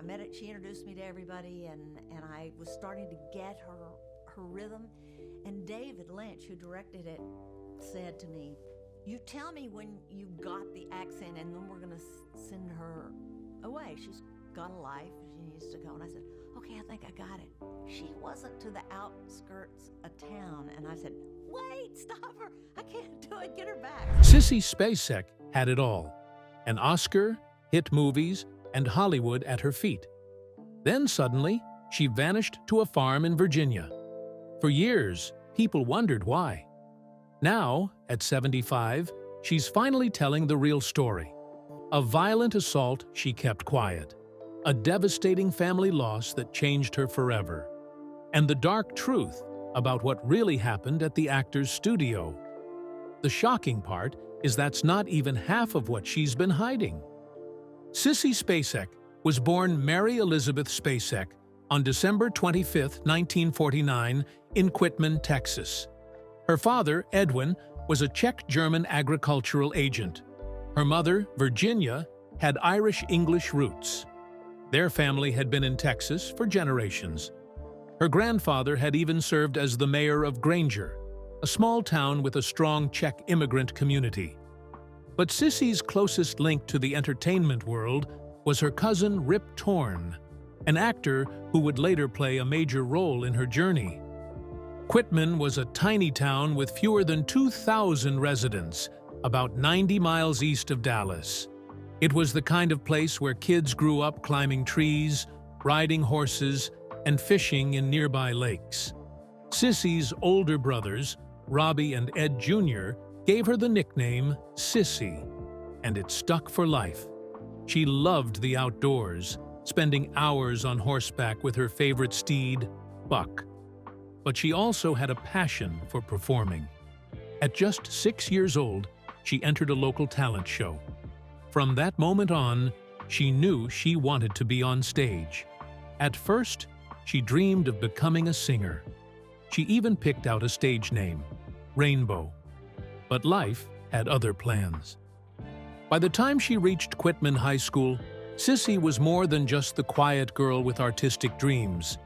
I met it. She introduced me to everybody, and I was starting to get her rhythm. And David Lynch, who directed it, said to me, "You tell me when you got the accent, and then we're going to send her away. She's got a life. She needs to go." And I said, "Okay, I think I got it." She wasn't to the outskirts of town, and I said, "Wait, stop her. I can't do it. Get her back." Sissy Spacek had it all: an Oscar, hit movies, and Hollywood at her feet. Then suddenly, she vanished to a farm in Virginia. For years, people wondered why. Now, at 75, she's finally telling the real story. A violent assault she kept quiet, a devastating family loss that changed her forever, and the dark truth about what really happened at the actor's studio. The shocking part is that's not even half of what she's been hiding. Sissy Spacek was born Mary Elizabeth Spacek on December 25, 1949, in Quitman, Texas. Her father, Edwin, was a Czech-German agricultural agent. Her mother, Virginia, had Irish-English roots. Their family had been in Texas for generations. Her grandfather had even served as the mayor of Granger, a small town with a strong Czech immigrant community. But Sissy's closest link to the entertainment world was her cousin Rip Torn, an actor who would later play a major role in her journey. Quitman was a tiny town with fewer than 2,000 residents, about 90 miles east of Dallas. It was the kind of place where kids grew up climbing trees, riding horses, and fishing in nearby lakes. Sissy's older brothers, Robbie and Ed Jr., gave her the nickname Sissy, and it stuck for life. She loved the outdoors, spending hours on horseback with her favorite steed, Buck. But she also had a passion for performing. At just 6 years old, she entered a local talent show. From that moment on, she knew she wanted to be on stage. At first, she dreamed of becoming a singer. She even picked out a stage name, Rainbow. But life had other plans. By the time she reached Quitman High School, Sissy was more than just the quiet girl with artistic dreams.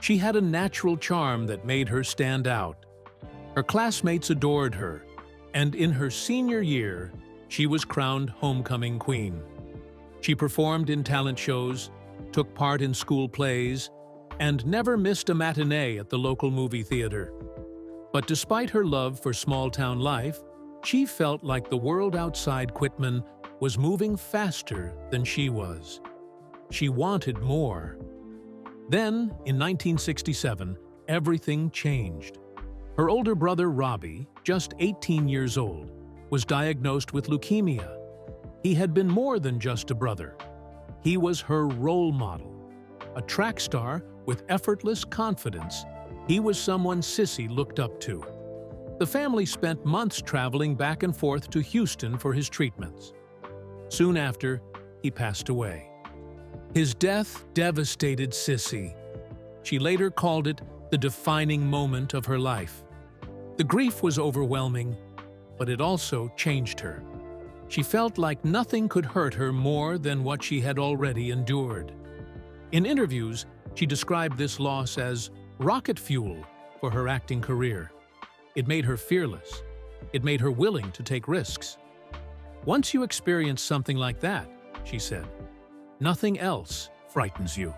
She had a natural charm that made her stand out. Her classmates adored her, and in her senior year, she was crowned homecoming queen. She performed in talent shows, took part in school plays, and never missed a matinee at the local movie theater. But despite her love for small-town life, she felt like the world outside Quitman was moving faster than she was. She wanted more. Then, in 1967, everything changed. Her older brother Robbie, just 18 years old, was diagnosed with leukemia. He had been more than just a brother. He was her role model. A track star with effortless confidence, he was someone Sissy looked up to. The family spent months traveling back and forth to Houston for his treatments. Soon after, he passed away. His death devastated Sissy. She later called it the defining moment of her life. The grief was overwhelming, but it also changed her. She felt like nothing could hurt her more than what she had already endured. In interviews, she described this loss as rocket fuel for her acting career. It made her fearless. It made her willing to take risks. Once you experience something like that, she said, nothing else frightens you.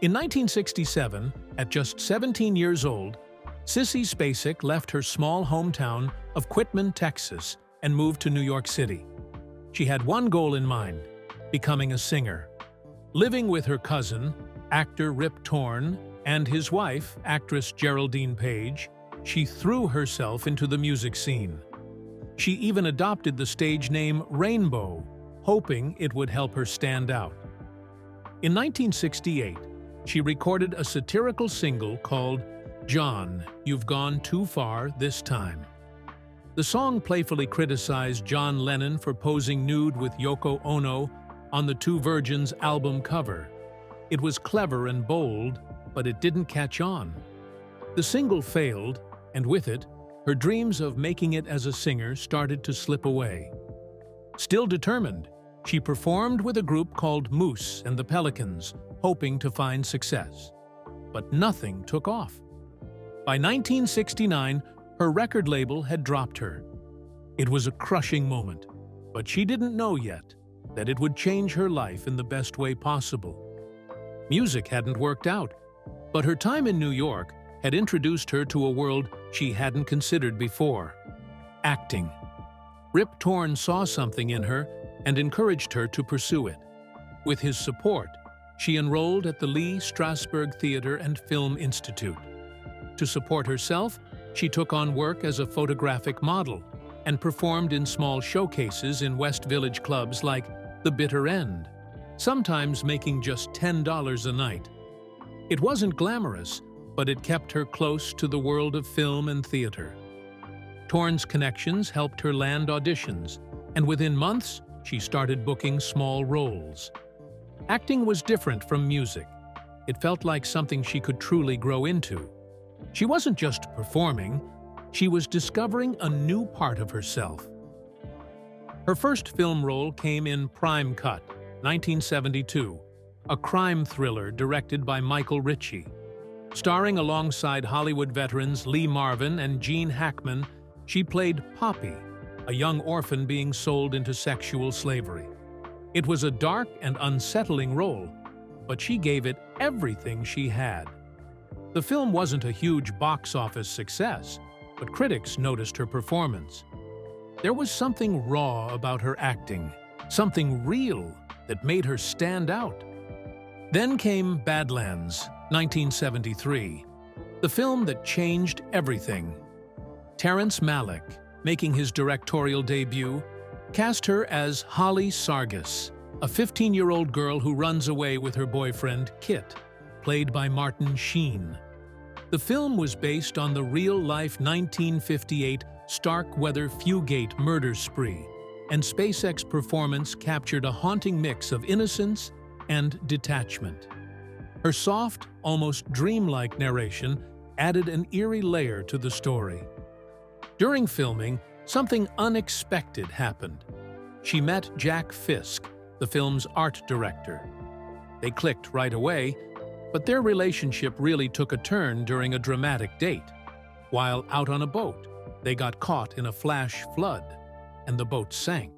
In 1967, at just 17 years old, Sissy Spacek left her small hometown of Quitman, Texas, and moved to New York City. She had one goal in mind: becoming a singer. Living with her cousin, actor Rip Torn, and his wife, actress Geraldine Page, she threw herself into the music scene. She even adopted the stage name Rainbow, hoping it would help her stand out. In 1968, she recorded a satirical single called "John, You've Gone Too Far This Time." The song playfully criticized John Lennon for posing nude with Yoko Ono on the Two Virgins album cover. It was clever and bold, but it didn't catch on. The single failed, and with it, her dreams of making it as a singer started to slip away. Still determined, She performed with a group called Moose and the Pelicans, hoping to find success. But nothing took off. By 1969, her record label had dropped her. It was a crushing moment, but she didn't know yet that it would change her life in the best way possible. Music hadn't worked out, but her time in New York had introduced her to a world she hadn't considered before: acting. Rip Torn saw something in her and encouraged her to pursue it. With his support, she enrolled at the Lee Strasberg Theater and Film Institute. To support herself, she took on work as a photographic model and performed in small showcases in West Village clubs like The Bitter End, sometimes making just $10 a night. It wasn't glamorous, but it kept her close to the world of film and theater. Torn's connections helped her land auditions, and within months, she started booking small roles. Acting was different from music. It felt like something she could truly grow into. She wasn't just performing, she was discovering a new part of herself. Her first film role came in Prime Cut, 1972, a crime thriller directed by Michael Ritchie. Starring alongside Hollywood veterans Lee Marvin and Gene Hackman, she played Poppy, a young orphan being sold into sexual slavery. It was a dark and unsettling role, but she gave it everything she had. The film wasn't a huge box office success, but critics noticed her performance. There was something raw about her acting, something real that made her stand out. Then came Badlands, 1973, the film that changed everything. Terrence Malick, making his directorial debut, cast her as Holly Sargis, a 15-year-old girl who runs away with her boyfriend, Kit, played by Martin Sheen. The film was based on the real-life 1958 Starkweather Fugate murder spree, and Spacek's performance captured a haunting mix of innocence and detachment. Her soft, almost dreamlike narration added an eerie layer to the story. During filming, something unexpected happened. She met Jack Fisk, the film's art director. They clicked right away, but their relationship really took a turn during a dramatic date. While out on a boat, they got caught in a flash flood, and the boat sank.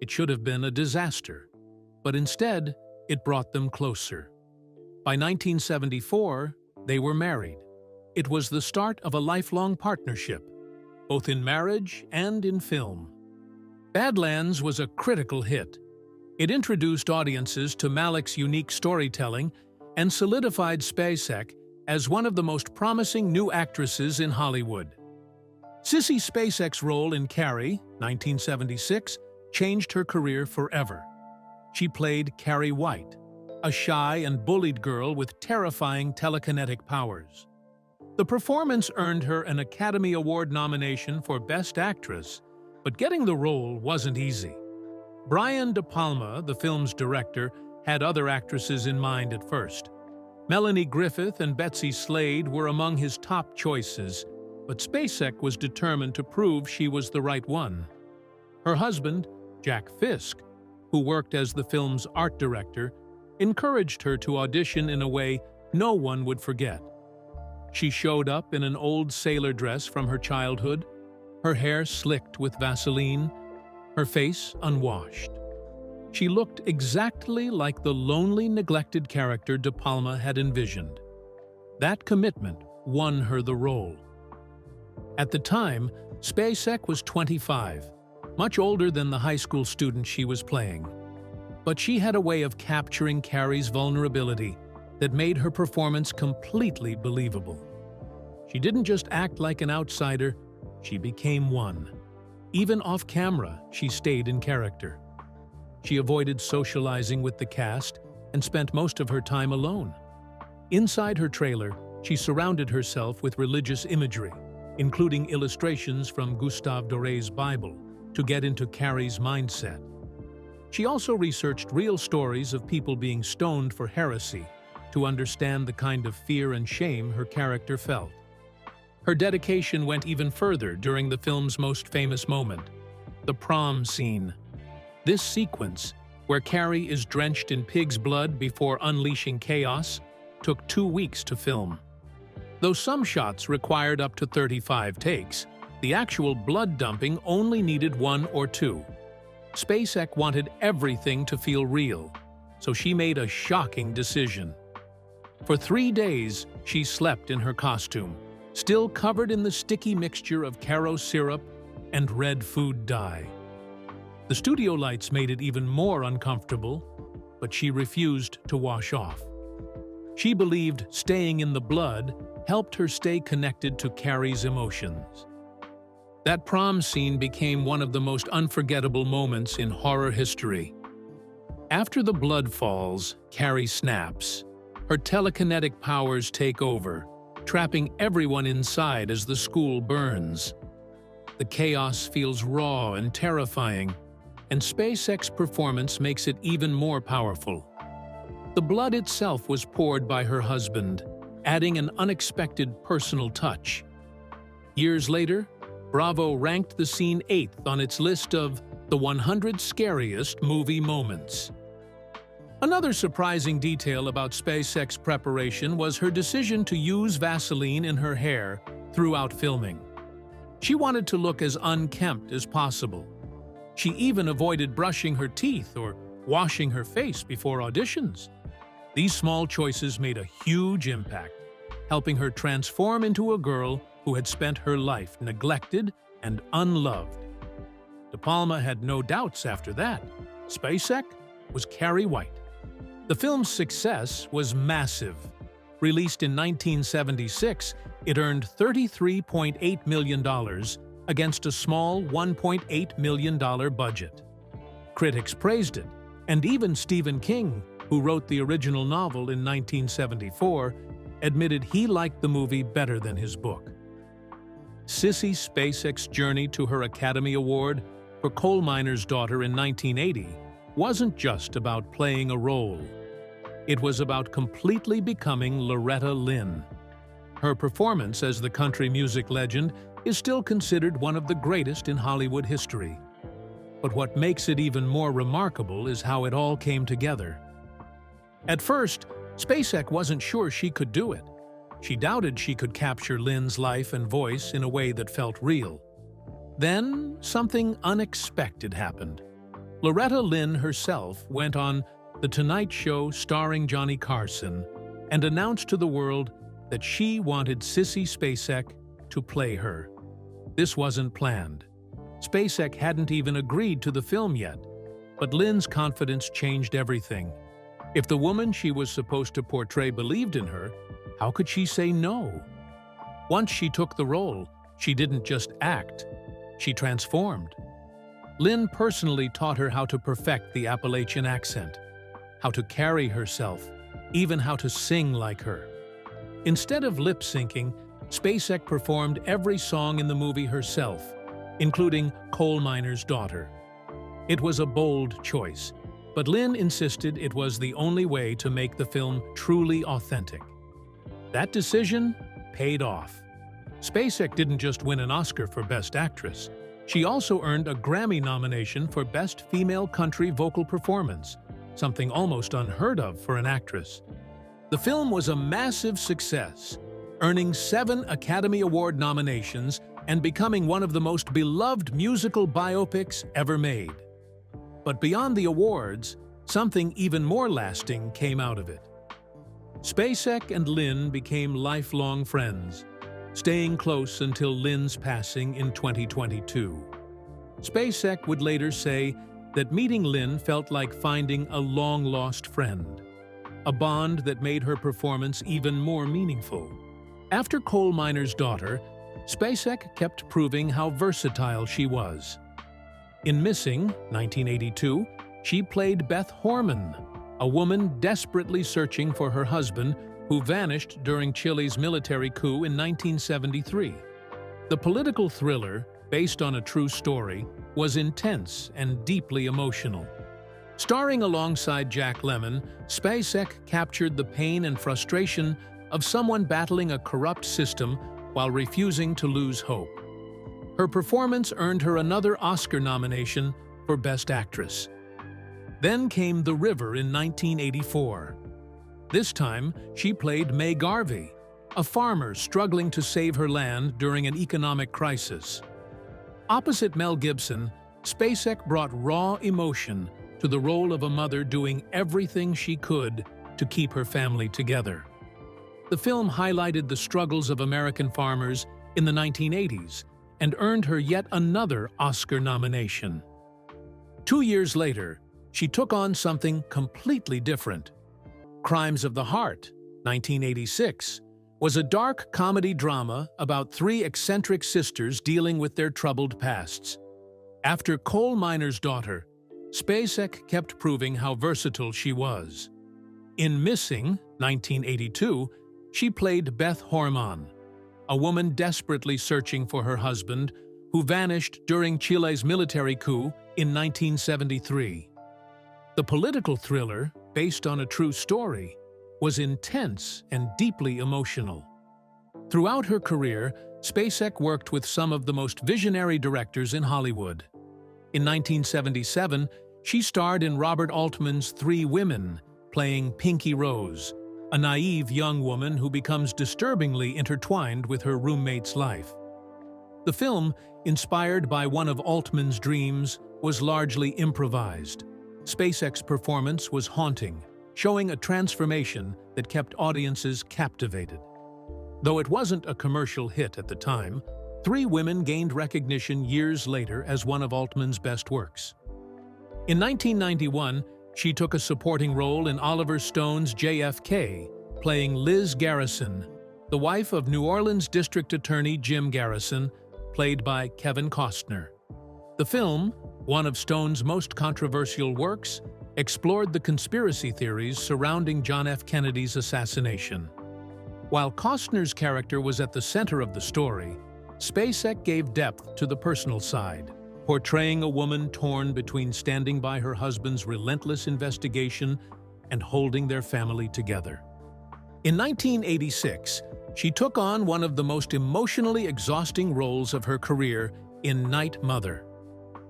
It should have been a disaster, but instead, it brought them closer. By 1974, they were married. It was the start of a lifelong partnership, both in marriage and in film. Badlands was a critical hit. It introduced audiences to Malick's unique storytelling and solidified Spacek as one of the most promising new actresses in Hollywood. Sissy Spacek's role in Carri, 1976, changed her career forever. She played Carri White, a shy and bullied girl with terrifying telekinetic powers. The performance earned her an Academy Award nomination for Best Actress, but getting the role wasn't easy. Brian De Palma, the film's director, had other actresses in mind at first. Melanie Griffith and Betsy Slade were among his top choices, but Spacek was determined to prove she was the right one. Her husband, Jack Fisk, who worked as the film's art director, encouraged her to audition in a way no one would forget. She showed up in an old sailor dress from her childhood, her hair slicked with Vaseline, her face unwashed. She looked exactly like the lonely, neglected character De Palma had envisioned. That commitment won her the role. At the time, Spacek was 25, much older than the high school student she was playing. But she had a way of capturing Carri's vulnerability that made her performance completely believable. She didn't just act like an outsider, she became one. Even off camera, she stayed in character. She avoided socializing with the cast and spent most of her time alone. Inside her trailer, she surrounded herself with religious imagery, including illustrations from Gustave Doré's Bible, to get into Carri's mindset. She also researched real stories of people being stoned for heresy to understand the kind of fear and shame her character felt. Her dedication went even further during the film's most famous moment, the prom scene. This sequence, where Carri is drenched in pig's blood before unleashing chaos, took 2 weeks to film. Though some shots required up to 35 takes, the actual blood dumping only needed 1 or 2. Spacek wanted everything to feel real, so she made a shocking decision. For 3 days, she slept in her costume, still covered in the sticky mixture of Caro syrup and red food dye. The studio lights made it even more uncomfortable, but she refused to wash off. She believed staying in the blood helped her stay connected to Carri's emotions. That prom scene became one of the most unforgettable moments in horror history. After the blood falls, Carri snaps. Her telekinetic powers take over, trapping everyone inside as the school burns. The chaos feels raw and terrifying, and Spacek's performance makes it even more powerful. The blood itself was poured by her husband, adding an unexpected personal touch. Years later, Bravo ranked the scene 8th on its list of the 100 scariest movie moments. Another surprising detail about Spacek's preparation was her decision to use Vaseline in her hair throughout filming. She wanted to look as unkempt as possible. She even avoided brushing her teeth or washing her face before auditions. These small choices made a huge impact, helping her transform into a girl who had spent her life neglected and unloved. De Palma had no doubts after that. Spacek was Carri White. The film's success was massive. Released in 1976, it earned $33.8 million against a small $1.8 million budget. Critics praised it, and even Stephen King, who wrote the original novel in 1974, admitted he liked the movie better than his book. Sissy Spacek's journey to her Academy Award for Coal Miner's Daughter in 1980 wasn't just about playing a role. It was about completely becoming Loretta Lynn. Her performance as the country music legend is still considered one of the greatest in Hollywood history. But what makes it even more remarkable is how it all came together. At first, Spacek wasn't sure she could do it. She doubted she could capture Lynn's life and voice in a way that felt real. Then, something unexpected happened. Loretta Lynn herself went on The Tonight Show starring Johnny Carson and announced to the world that she wanted Sissy Spacek to play her. This wasn't planned. Spacek hadn't even agreed to the film yet, but Lynn's confidence changed everything. If the woman she was supposed to portray believed in her, how could she say no? Once she took the role, she didn't just act, she transformed. Lynn personally taught her how to perfect the Appalachian accent, how to carry herself, even how to sing like her. Instead of lip-syncing, Spacek performed every song in the movie herself, including Coal Miner's Daughter. It was a bold choice, but Lynn insisted it was the only way to make the film truly authentic. That decision paid off. Spacek didn't just win an Oscar for Best Actress. She also earned a Grammy nomination for Best Female Country Vocal Performance, something almost unheard of for an actress. The film was a massive success, earning 7 Academy Award nominations and becoming one of the most beloved musical biopics ever made. But beyond the awards, something even more lasting came out of it. Spacek and Lynn became lifelong friends, staying close until Lynn's passing in 2022. Spacek would later say that meeting Lynn felt like finding a long-lost friend, a bond that made her performance even more meaningful. After Coal Miner's Daughter, Spacek kept proving how versatile she was. In Missing, 1982, she played Beth Horman, a woman desperately searching for her husband who vanished during Chile's military coup in 1973. The political thriller, based on a true story, was intense and deeply emotional. Starring alongside Jack Lemmon, Spacek captured the pain and frustration of someone battling a corrupt system while refusing to lose hope. Her performance earned her another Oscar nomination for Best Actress. Then came The River in 1984. This time, she played May Garvey, a farmer struggling to save her land during an economic crisis. Opposite Mel Gibson, Spacek brought raw emotion to the role of a mother doing everything she could to keep her family together. The film highlighted the struggles of American farmers in the 1980s and earned her yet another Oscar nomination. 2 years later, she took on something completely different. Crimes of the Heart, 1986, was a dark comedy drama about 3 eccentric sisters dealing with their troubled pasts. After Coal Miner's Daughter, Spacek kept proving how versatile she was. In Missing, 1982, she played Beth Horman, a woman desperately searching for her husband who vanished during Chile's military coup in 1973. The political thriller, based on a true story, was intense and deeply emotional. Throughout her career, Spacek worked with some of the most visionary directors in Hollywood. In 1977, she starred in Robert Altman's 3 Women, playing Pinky Rose, a naive young woman who becomes disturbingly intertwined with her roommate's life. The film, inspired by one of Altman's dreams, was largely improvised. Spacek's performance was haunting, showing a transformation that kept audiences captivated. Though it wasn't a commercial hit at the time, 3 Women gained recognition years later as one of Altman's best works. In 1991, she took a supporting role in Oliver Stone's JFK, playing Liz Garrison, the wife of New Orleans District Attorney Jim Garrison, played by Kevin Costner. The film, one of Stone's most controversial works, explored the conspiracy theories surrounding John F. Kennedy's assassination. While Costner's character was at the center of the story, Spacek gave depth to the personal side, portraying a woman torn between standing by her husband's relentless investigation and holding their family together. In 1986, she took on one of the most emotionally exhausting roles of her career in Night Mother.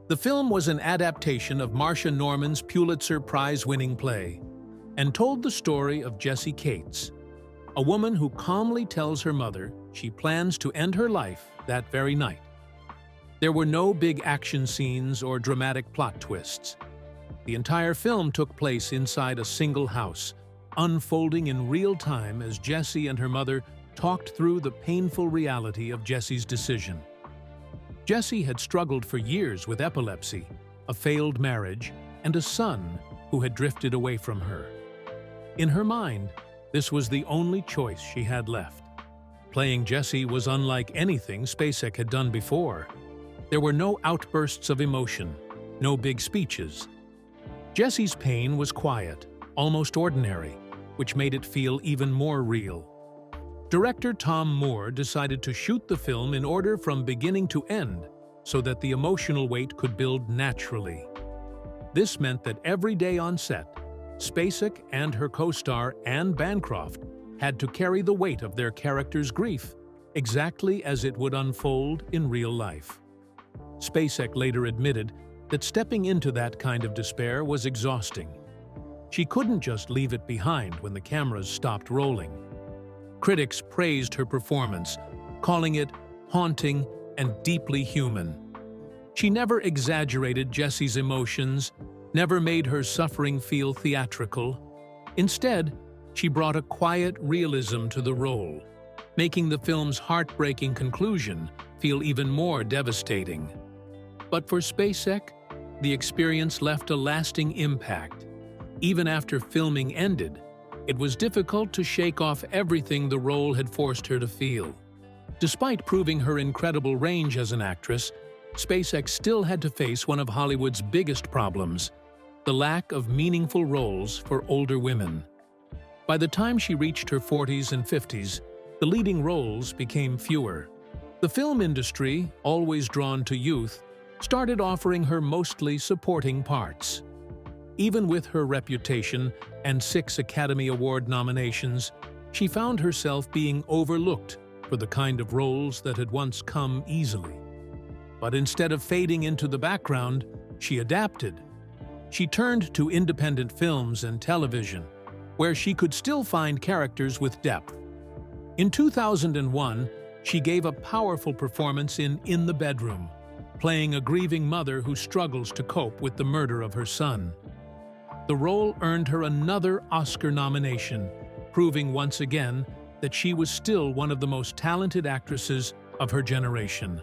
The film was an adaptation of Marcia Norman's Pulitzer Prize-winning play and told the story of Jessie Cates, a woman who calmly tells her mother she plans to end her life that very night. There were no big action scenes or dramatic plot twists. The entire film took place inside a single house, unfolding in real time as Jessie and her mother talked through the painful reality of Jessie's decision. Jessie had struggled for years with epilepsy, a failed marriage, and a son who had drifted away from her. In her mind, this was the only choice she had left. Playing Jessie was unlike anything Spacek had done before. There were no outbursts of emotion, no big speeches. Jessie's pain was quiet, almost ordinary, which made it feel even more real. Director Tom Moore decided to shoot the film in order from beginning to end so that the emotional weight could build naturally. This meant that every day on set, Spacek and her co-star Anne Bancroft had to carry the weight of their character's grief, exactly as it would unfold in real life. Spacek later admitted that stepping into that kind of despair was exhausting. She couldn't just leave it behind when the cameras stopped rolling. Critics praised her performance, calling it haunting and deeply human. She never exaggerated Jessie's emotions, never made her suffering feel theatrical. Instead, she brought a quiet realism to the role, making the film's heartbreaking conclusion feel even more devastating. But for Spacek, the experience left a lasting impact. Even after filming ended, it was difficult to shake off everything the role had forced her to feel. Despite proving her incredible range as an actress, Spacek still had to face one of Hollywood's biggest problems: the lack of meaningful roles for older women. By the time she reached her 40s and 50s, the leading roles became fewer. The film industry, always drawn to youth, started offering her mostly supporting parts. Even with her reputation and 6 Academy Award nominations, she found herself being overlooked for the kind of roles that had once come easily. But instead of fading into the background, she adapted. she turned to independent films and television, where she could still find characters with depth. In 2001, she gave a powerful performance in the Bedroom, playing a grieving mother who struggles to cope with the murder of her son. The role earned her another Oscar nomination, proving once again that she was still one of the most talented actresses of her generation.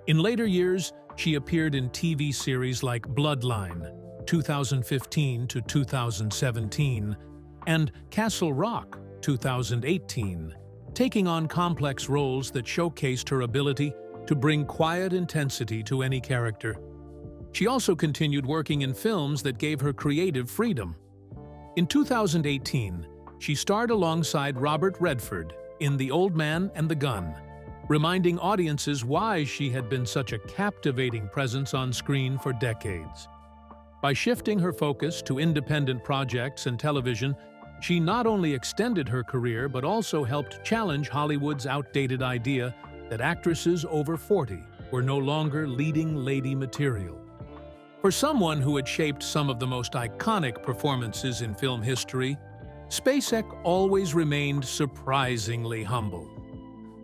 In later years, she appeared in TV series like Bloodline, 2015 to 2017, and Castle Rock, 2018, taking on complex roles that showcased her ability to bring quiet intensity to any character. She also continued working in films that gave her creative freedom. In 2018, she starred alongside Robert Redford in The Old Man and the Gun, reminding audiences why she had been such a captivating presence on screen for decades. By shifting her focus to independent projects and television, she not only extended her career but also helped challenge Hollywood's outdated idea that actresses over 40 were no longer leading lady material. For someone who had shaped some of the most iconic performances in film history, Spacek always remained surprisingly humble.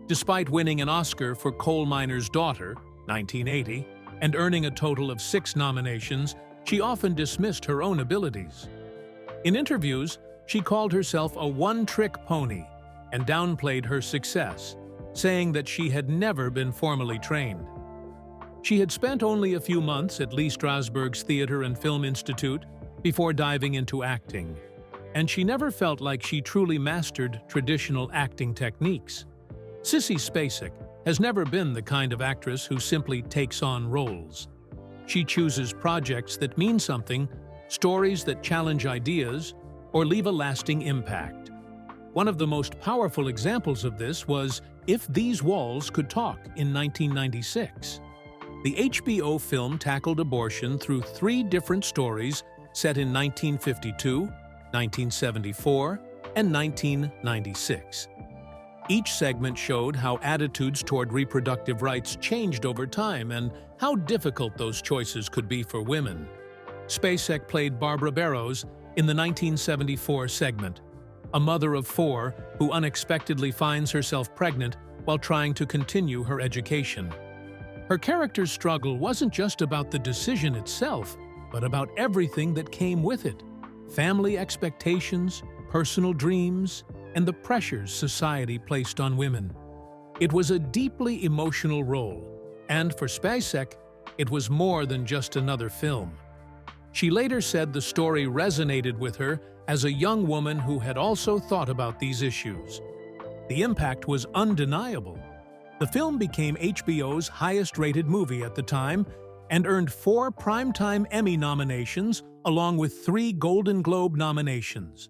Despite winning an Oscar for Coal Miner's Daughter, 1980, and earning a total of 6 nominations, she often dismissed her own abilities. In interviews, she called herself a one-trick pony and downplayed her success, saying that she had never been formally trained. She had spent only a few months at Lee Strasberg's Theatre and Film Institute before diving into acting, and she never felt like she truly mastered traditional acting techniques. Sissy Spacek has never been the kind of actress who simply takes on roles. She chooses projects that mean something, stories that challenge ideas, or leave a lasting impact. One of the most powerful examples of this was If These Walls Could Talk in 1996. The HBO film tackled abortion through 3 different stories set in 1952, 1974, and 1996. Each segment showed how attitudes toward reproductive rights changed over time and how difficult those choices could be for women. Spacek played Barbara Barrows in the 1974 segment, a mother of 4 who unexpectedly finds herself pregnant while trying to continue her education. Her character's struggle wasn't just about the decision itself, but about everything that came with it: family expectations, personal dreams, and the pressures society placed on women. It was a deeply emotional role, and for Spacek, it was more than just another film. She later said the story resonated with her as a young woman who had also thought about these issues. The impact was undeniable. The film became HBO's highest-rated movie at the time and earned 4 Primetime Emmy nominations along with 3 Golden Globe nominations.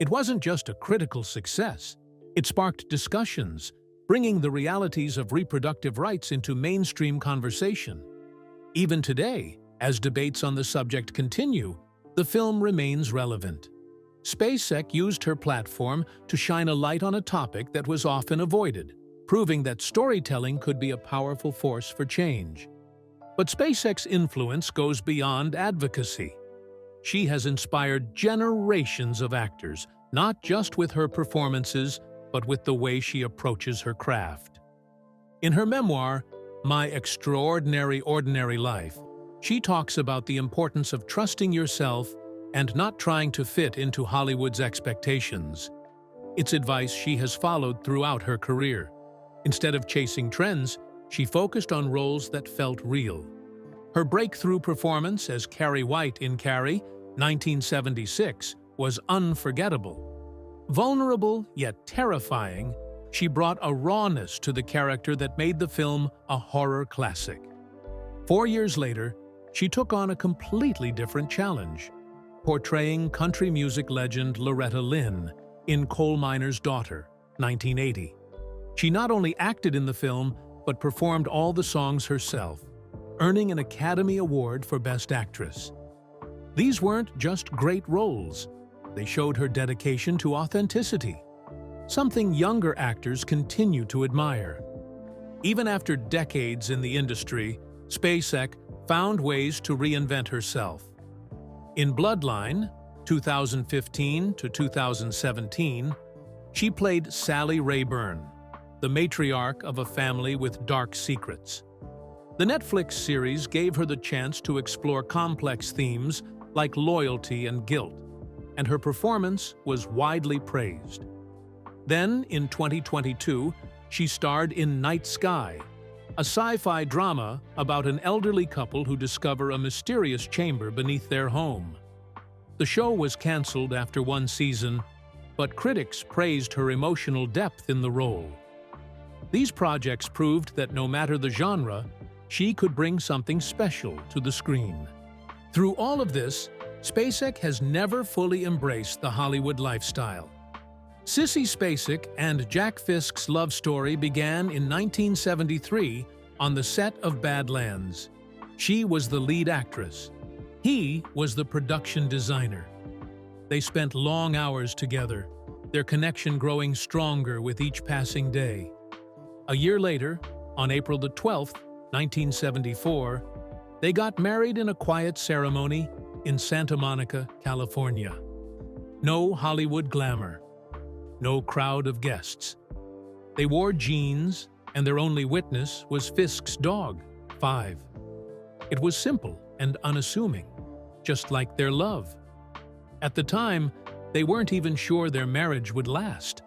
It wasn't just a critical success. It sparked discussions, bringing the realities of reproductive rights into mainstream conversation. Even today, as debates on the subject continue, the film remains relevant. Spacek used her platform to shine a light on a topic that was often avoided, proving that storytelling could be a powerful force for change. But Spacek's influence goes beyond advocacy. She has inspired generations of actors, not just with her performances, but with the way she approaches her craft. In her memoir, My Extraordinary Ordinary Life, she talks about the importance of trusting yourself and not trying to fit into Hollywood's expectations. It's advice she has followed throughout her career. Instead of chasing trends, she focused on roles that felt real. Her breakthrough performance as Carri White in Carri, 1976, was unforgettable. Vulnerable yet terrifying, she brought a rawness to the character that made the film a horror classic. 4 years later, she took on a completely different challenge, portraying country music legend Loretta Lynn in Coal Miner's Daughter, 1980. She not only acted in the film, but performed all the songs herself, earning an Academy Award for Best Actress. These weren't just great roles. They showed her dedication to authenticity, something younger actors continue to admire. Even after decades in the industry, Spacek found ways to reinvent herself. In Bloodline, 2015 to 2017, she played Sally Rayburn, the matriarch of a family with dark secrets. The Netflix series gave her the chance to explore complex themes like loyalty and guilt, and her performance was widely praised. Then, in 2022, she starred in Night Sky, a sci-fi drama about an elderly couple who discover a mysterious chamber beneath their home. The show was canceled after one season, but critics praised her emotional depth in the role. These projects proved that no matter the genre, she could bring something special to the screen. Through all of this, Spacek has never fully embraced the Hollywood lifestyle. Sissy Spacek and Jack Fisk's love story began in 1973 on the set of Badlands. She was the lead actress. He was the production designer. They spent long hours together, their connection growing stronger with each passing day. A year later, on April the 12th, 1974, they got married in a quiet ceremony in Santa Monica, California. No Hollywood glamour. No crowd of guests. They wore jeans, and their only witness was Fisk's dog, 5. It was simple and unassuming, just like their love. At the time, they weren't even sure their marriage would last.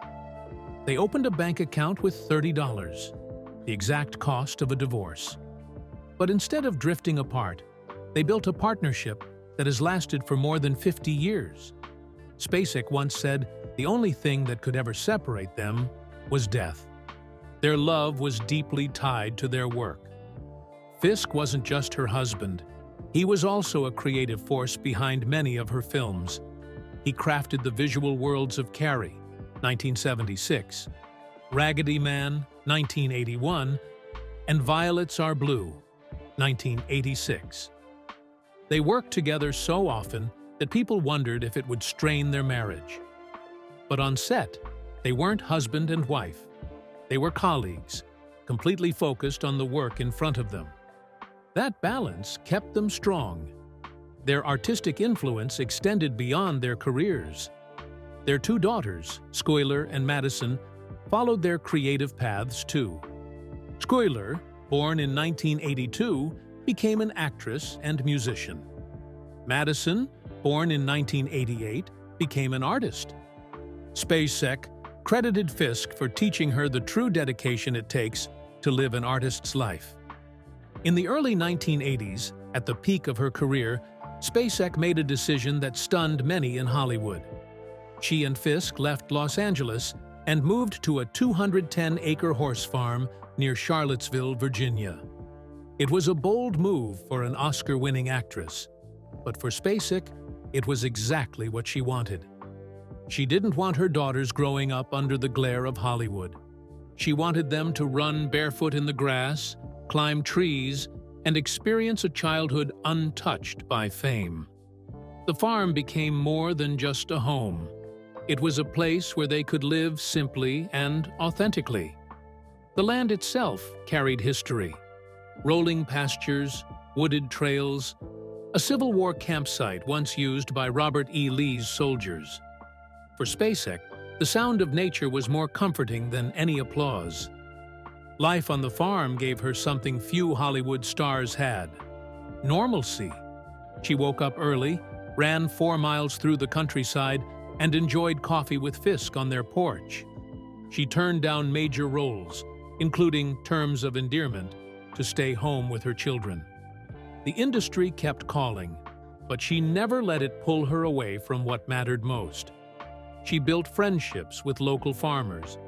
They opened a bank account with $30, the exact cost of a divorce. But instead of drifting apart, they built a partnership that has lasted for more than 50 years. Spacek once said the only thing that could ever separate them was death. Their love was deeply tied to their work. Fisk wasn't just her husband. He was also a creative force behind many of her films. He crafted the visual worlds of Carri, 1976, Raggedy Man, 1981, and Violets Are Blue, 1986. They worked together so often that people wondered if it would strain their marriage. But on set, they weren't husband and wife. They were colleagues, completely focused on the work in front of them. That balance kept them strong. Their artistic influence extended beyond their careers. Their 2 daughters, Schuyler and Madison, followed their creative paths too. Schuyler, born in 1982, became an actress and musician. Madison, born in 1988, became an artist. Spacek credited Fisk for teaching her the true dedication it takes to live an artist's life. In the early 1980s, at the peak of her career, Spacek made a decision that stunned many in Hollywood. She and Fisk left Los Angeles and moved to a 210-acre horse farm near Charlottesville, Virginia. It was a bold move for an Oscar-winning actress, but for Spacek, it was exactly what she wanted. She didn't want her daughters growing up under the glare of Hollywood. She wanted them to run barefoot in the grass, climb trees, and experience a childhood untouched by fame. The farm became more than just a home. It was a place where they could live simply and authentically. The land itself carried history. Rolling pastures, wooded trails, a Civil War campsite once used by Robert E. Lee's soldiers. For Spacek, the sound of nature was more comforting than any applause. Life on the farm gave her something few Hollywood stars had: normalcy. She woke up early, ran 4 miles through the countryside, and enjoyed coffee with Fisk on their porch. She turned down major roles, including Terms of Endearment, to stay home with her children. The industry kept calling, but she never let it pull her away from what mattered most. She built friendships with local farmers.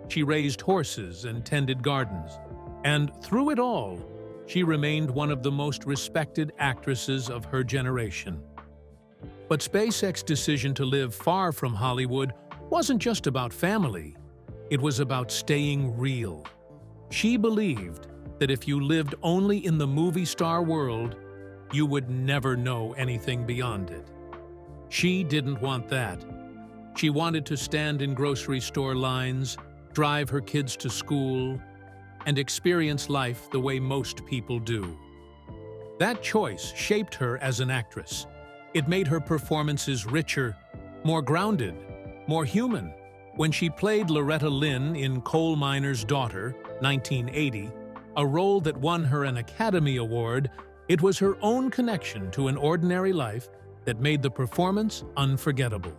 She raised horses and tended gardens. And through it all, she remained one of the most respected actresses of her generation. But Spacek's decision to live far from Hollywood wasn't just about family. It was about staying real. She believed that if you lived only in the movie star world, you would never know anything beyond it. She didn't want that. She wanted to stand in grocery store lines, drive her kids to school, and experience life the way most people do. That choice shaped her as an actress. It made her performances richer, more grounded, more human. When she played Loretta Lynn in Coal Miner's Daughter, 1980, a role that won her an Academy Award, it was her own connection to an ordinary life that made the performance unforgettable.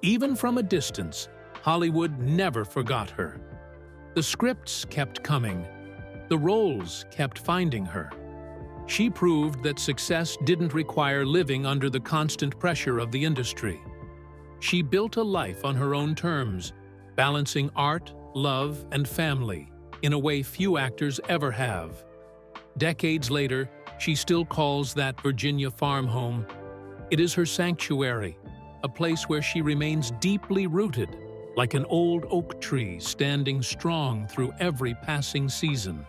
Even from a distance, Hollywood never forgot her. The scripts kept coming. The roles kept finding her. She proved that success didn't require living under the constant pressure of the industry. She built a life on her own terms, balancing art, love, and family in a way few actors ever have. Decades later, she still calls that Virginia farm home. It is her sanctuary, a place where she remains deeply rooted, like an old oak tree standing strong through every passing season.